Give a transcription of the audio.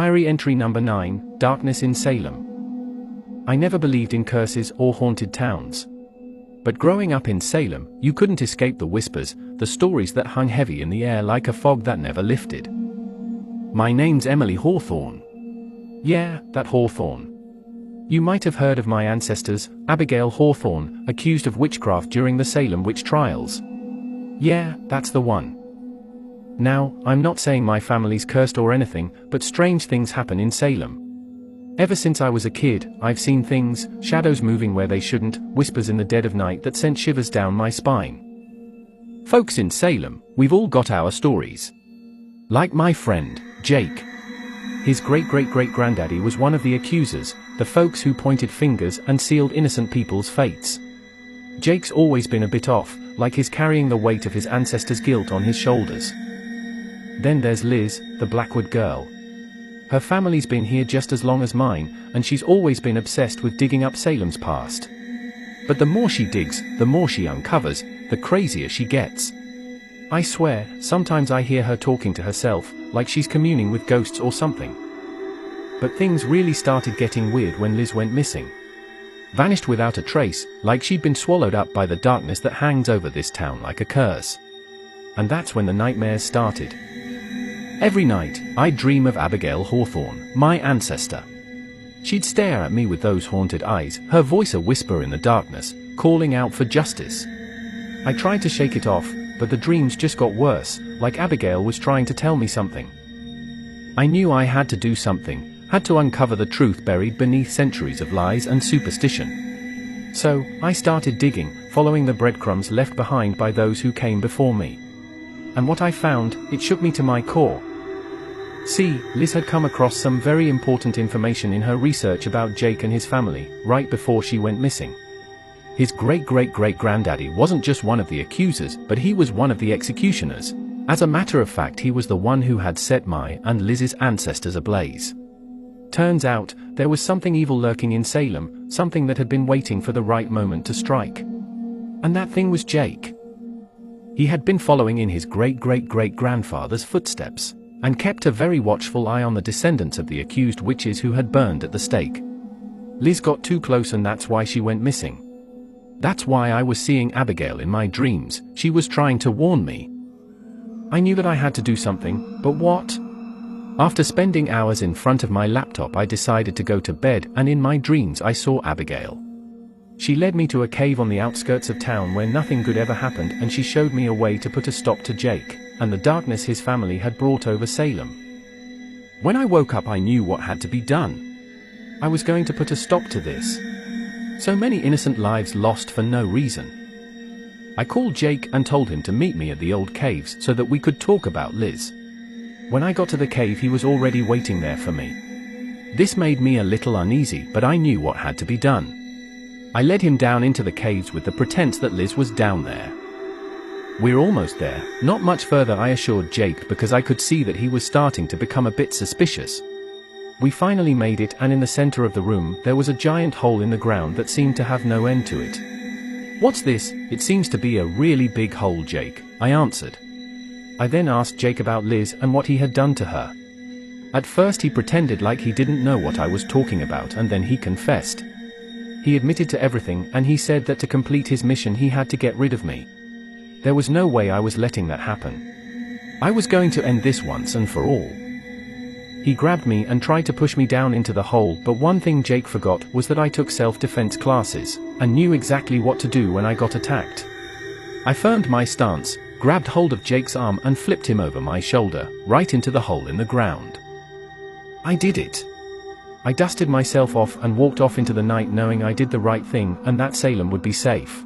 Diary entry number 9, Darkness in Salem. I never believed in curses or haunted towns. But growing up in Salem, you couldn't escape the whispers, the stories that hung heavy in the air like a fog that never lifted. My name's Emily Hawthorne. Yeah, that Hawthorne. You might have heard of my ancestors, Abigail Hawthorne, accused of witchcraft during the Salem Witch Trials. Yeah, that's the one. Now, I'm not saying my family's cursed or anything, but strange things happen in Salem. Ever since I was a kid, I've seen things, shadows moving where they shouldn't, whispers in the dead of night that sent shivers down my spine. Folks in Salem, we've all got our stories. Like my friend, Jake. His great-great-great-granddaddy was one of the accusers, the folks who pointed fingers and sealed innocent people's fates. Jake's always been a bit off, like he's carrying the weight of his ancestors' guilt on his shoulders. Then there's Liz, the Blackwood girl. Her family's been here just as long as mine, and she's always been obsessed with digging up Salem's past. But the more she digs, the more she uncovers, the crazier she gets. I swear, sometimes I hear her talking to herself, like she's communing with ghosts or something. But things really started getting weird when Liz went missing. Vanished without a trace, like she'd been swallowed up by the darkness that hangs over this town like a curse. And that's when the nightmares started. Every night, I'd dream of Abigail Hawthorne, my ancestor. She'd stare at me with those haunted eyes, her voice a whisper in the darkness, calling out for justice. I tried to shake it off, but the dreams just got worse, like Abigail was trying to tell me something. I knew I had to do something, had to uncover the truth buried beneath centuries of lies and superstition. So, I started digging, following the breadcrumbs left behind by those who came before me. And what I found, it shook me to my core. See, Liz had come across some very important information in her research about Jake and his family, right before she went missing. His great-great-great-granddaddy wasn't just one of the accusers, but he was one of the executioners. As a matter of fact, he was the one who had set my and Liz's ancestors ablaze. Turns out, there was something evil lurking in Salem, something that had been waiting for the right moment to strike. And that thing was Jake. He had been following in his great-great-great-grandfather's footsteps, and kept a very watchful eye on the descendants of the accused witches who had burned at the stake. Liz got too close, and that's why she went missing. That's why I was seeing Abigail in my dreams. She was trying to warn me. I knew that I had to do something, but what? After spending hours in front of my laptop, I decided to go to bed, and in my dreams I saw Abigail. She led me to a cave on the outskirts of town where nothing good ever happened, and she showed me a way to put a stop to Jake, and the darkness his family had brought over Salem. When I woke up, I knew what had to be done. I was going to put a stop to this. So many innocent lives lost for no reason. I called Jake and told him to meet me at the old caves so that we could talk about Liz. When I got to the cave, he was already waiting there for me. This made me a little uneasy, but I knew what had to be done. I led him down into the caves with the pretense that Liz was down there. We're almost there, not much further, I assured Jake, because I could see that he was starting to become a bit suspicious. We finally made it, and in the center of the room, there was a giant hole in the ground that seemed to have no end to it. What's this? It seems to be a really big hole, Jake, I answered. I then asked Jake about Liz and what he had done to her. At first he pretended like he didn't know what I was talking about, and then he confessed. He admitted to everything, and he said that to complete his mission he had to get rid of me. There was no way I was letting that happen. I was going to end this once and for all. He grabbed me and tried to push me down into the hole, but one thing Jake forgot was that I took self-defense classes, and knew exactly what to do when I got attacked. I firmed my stance, grabbed hold of Jake's arm and flipped him over my shoulder, right into the hole in the ground. I did it. I dusted myself off and walked off into the night, knowing I did the right thing and that Salem would be safe.